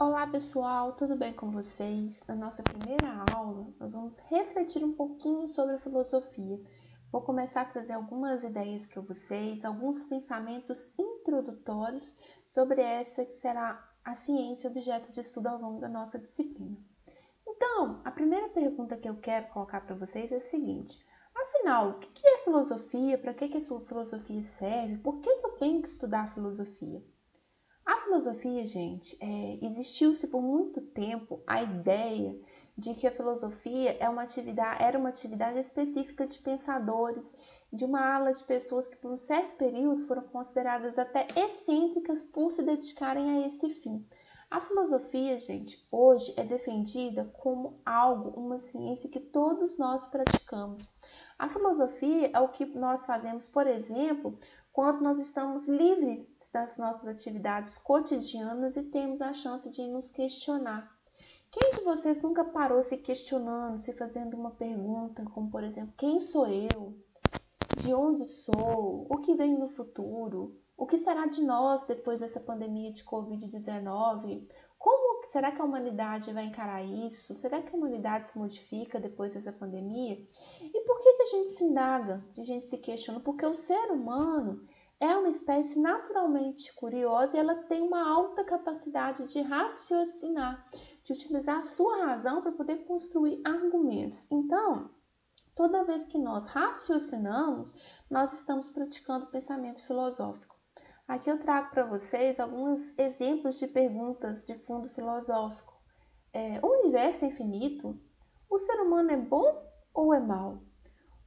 Olá pessoal, tudo bem com vocês? Na nossa primeira aula, nós vamos refletir um pouquinho sobre a filosofia. Vou começar a trazer algumas ideias para vocês, alguns pensamentos introdutórios sobre essa que será a ciência objeto de estudo ao longo da nossa disciplina. Então, a primeira pergunta que eu quero colocar para vocês é a seguinte: afinal, o que é filosofia? Para que essa filosofia serve? Por que eu tenho que estudar filosofia? A filosofia, gente, existiu-se por muito tempo a ideia de que a filosofia era uma atividade específica de pensadores, de uma ala de pessoas que por um certo período foram consideradas até excêntricas por se dedicarem a esse fim. A filosofia, gente, hoje é defendida como algo, uma ciência que todos nós praticamos. A filosofia é o que nós fazemos, por exemplo, quando nós estamos livres das nossas atividades cotidianas e temos a chance de nos questionar. Quem de vocês nunca parou se questionando, se fazendo uma pergunta, como por exemplo, quem sou eu? De onde sou? O que vem no futuro? O que será de nós depois dessa pandemia de Covid-19? Como será que a humanidade vai encarar isso? Será que a humanidade se modifica depois dessa pandemia? E por que a gente se indaga, a gente se questiona? Porque o ser humano é uma espécie naturalmente curiosa e ela tem uma alta capacidade de raciocinar, de utilizar a sua razão para poder construir argumentos. Então, toda vez que nós raciocinamos, nós estamos praticando pensamento filosófico. Aqui eu trago para vocês alguns exemplos de perguntas de fundo filosófico. O universo é infinito? O ser humano é bom ou é mau?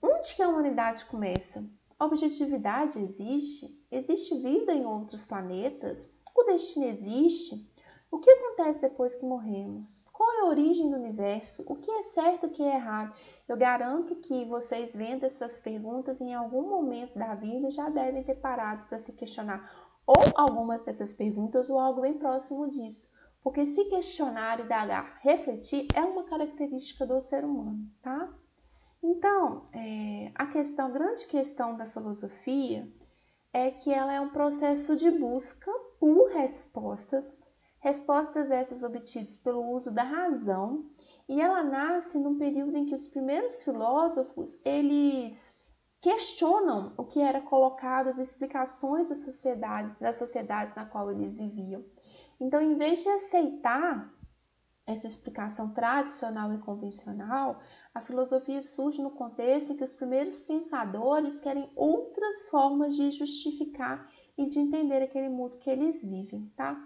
Onde que a humanidade começa? A objetividade existe? Existe vida em outros planetas? O destino existe? O que acontece depois que morremos? Qual é a origem do universo? O que é certo e o que é errado? Eu garanto que vocês vendo essas perguntas em algum momento da vida já devem ter parado para se questionar ou algumas dessas perguntas ou algo bem próximo disso. Porque se questionar, indagar, refletir é uma característica do ser humano, tá? Então, a grande questão da filosofia é que ela é um processo de busca por respostas, respostas essas obtidas pelo uso da razão, e ela nasce num período em que os primeiros filósofos, eles questionam o que era colocado, as explicações das sociedades na qual eles viviam. Então, em vez de aceitar essa explicação tradicional e convencional, a filosofia surge no contexto em que os primeiros pensadores querem outras formas de justificar e de entender aquele mundo que eles vivem, tá?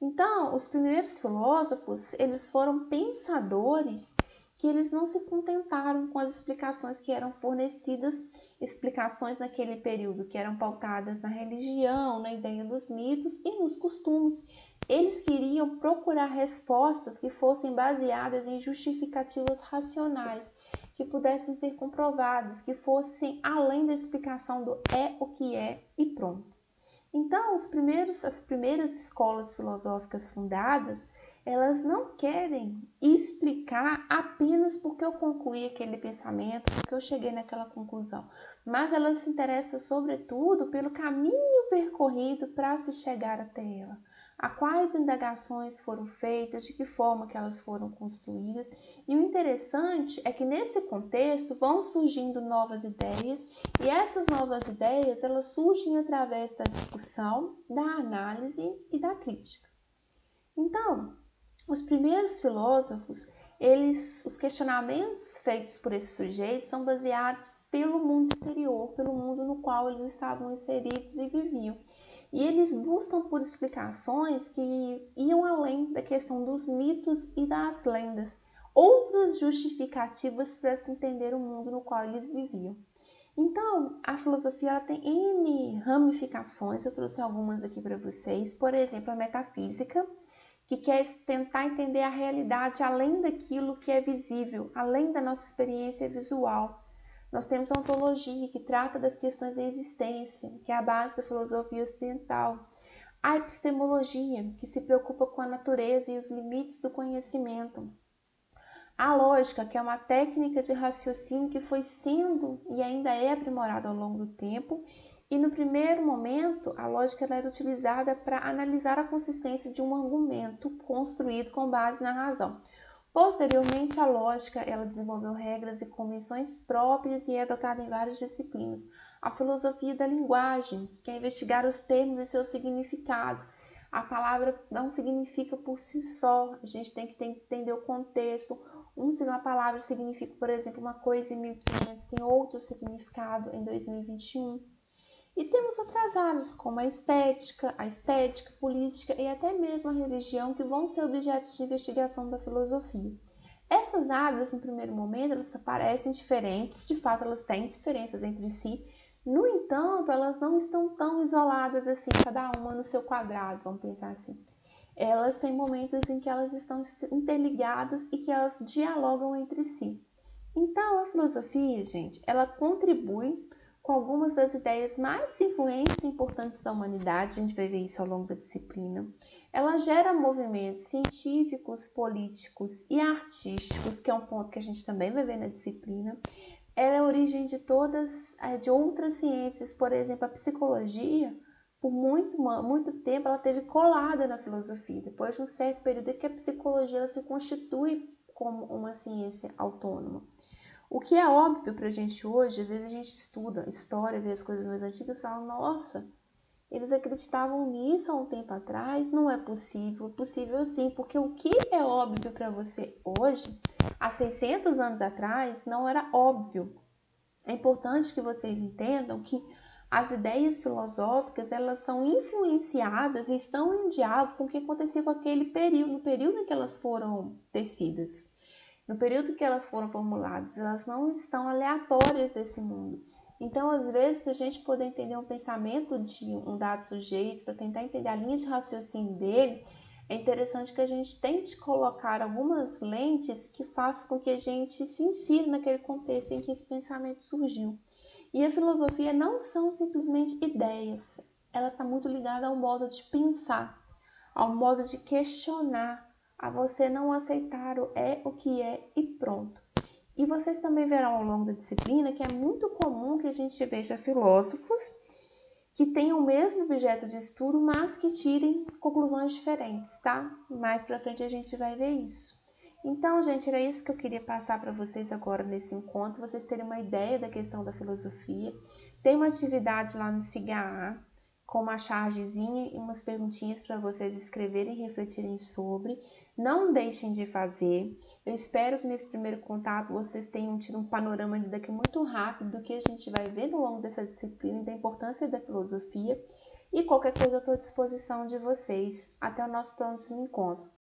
Então, os primeiros filósofos, eles foram pensadores que eles não se contentaram com as explicações que eram fornecidas, explicações naquele período que eram pautadas na religião, na ideia dos mitos e nos costumes. Eles queriam procurar respostas que fossem baseadas em justificativas racionais, que pudessem ser comprovadas, que fossem além da explicação do é o que é e pronto. Então, as primeiras escolas filosóficas fundadas, elas não querem explicar apenas porque eu concluí aquele pensamento, porque eu cheguei naquela conclusão, mas elas se interessam sobretudo pelo caminho percorrido para se chegar até ela. A quais indagações foram feitas, de que forma que elas foram construídas. E o interessante é que nesse contexto vão surgindo novas ideias e essas novas ideias elas surgem através da discussão, da análise e da crítica. Então, os primeiros filósofos, os questionamentos feitos por esses sujeitos são baseados pelo mundo exterior, pelo mundo no qual eles estavam inseridos e viviam. E eles buscam por explicações que iam além da questão dos mitos e das lendas, outras justificativas para se entender o mundo no qual eles viviam. Então, a filosofia ela tem N ramificações, eu trouxe algumas aqui para vocês. Por exemplo, a metafísica, que quer tentar entender a realidade além daquilo que é visível, além da nossa experiência visual. Nós temos a ontologia, que trata das questões da existência, que é a base da filosofia ocidental. A epistemologia, que se preocupa com a natureza e os limites do conhecimento. A lógica, que é uma técnica de raciocínio que foi sendo e ainda é aprimorada ao longo do tempo. E no primeiro momento, a lógica ela era utilizada para analisar a consistência de um argumento construído com base na razão. Posteriormente, a lógica ela desenvolveu regras e convenções próprias e é adotada em várias disciplinas. A filosofia da linguagem, que é investigar os termos e seus significados. A palavra não significa por si só, a gente tem que entender o contexto. Uma palavra significa, por exemplo, uma coisa em 1500, tem outro significado em 2021. E temos outras áreas, como a estética, política e até mesmo a religião, que vão ser objetos de investigação da filosofia. Essas áreas, no primeiro momento, elas parecem diferentes, de fato elas têm diferenças entre si, no entanto, elas não estão tão isoladas assim, cada uma no seu quadrado, vamos pensar assim. Elas têm momentos em que elas estão interligadas e que elas dialogam entre si. Então, a filosofia, gente, ela contribui com algumas das ideias mais influentes e importantes da humanidade, a gente vai ver isso ao longo da disciplina. Ela gera movimentos científicos, políticos e artísticos, que é um ponto que a gente também vai ver na disciplina. Ela é a origem de de outras ciências, por exemplo, a psicologia, por muito tempo ela teve colada na filosofia. Depois de um certo período que a psicologia ela se constitui como uma ciência autônoma. O que é óbvio pra gente hoje, às vezes a gente estuda história, vê as coisas mais antigas e fala, nossa, eles acreditavam nisso há um tempo atrás, não é possível. Possível sim, porque o que é óbvio para você hoje, há 600 anos atrás, não era óbvio. É importante que vocês entendam que as ideias filosóficas, elas são influenciadas e estão em diálogo com o que acontecia com aquele período, no período em que elas foram tecidas. No período que elas foram formuladas, elas não estão aleatórias desse mundo. Então, às vezes, para a gente poder entender um pensamento de um dado sujeito, para tentar entender a linha de raciocínio dele, é interessante que a gente tente colocar algumas lentes que façam com que a gente se insira naquele contexto em que esse pensamento surgiu. E a filosofia não são simplesmente ideias, ela está muito ligada ao modo de pensar, ao modo de questionar, a você não aceitar o que é e pronto. E vocês também verão ao longo da disciplina que é muito comum que a gente veja filósofos que tenham o mesmo objeto de estudo, mas que tirem conclusões diferentes, tá? Mais pra frente a gente vai ver isso. Então, gente, era isso que eu queria passar para vocês agora nesse encontro, vocês terem uma ideia da questão da filosofia. Tem uma atividade lá no SIGA com uma chargezinha e umas perguntinhas para vocês escreverem e refletirem sobre. Não deixem de fazer. Eu espero que nesse primeiro contato vocês tenham tido um panorama daqui muito rápido do que a gente vai ver no longo dessa disciplina e da importância da filosofia. E qualquer coisa eu estou à disposição de vocês. Até o nosso próximo encontro.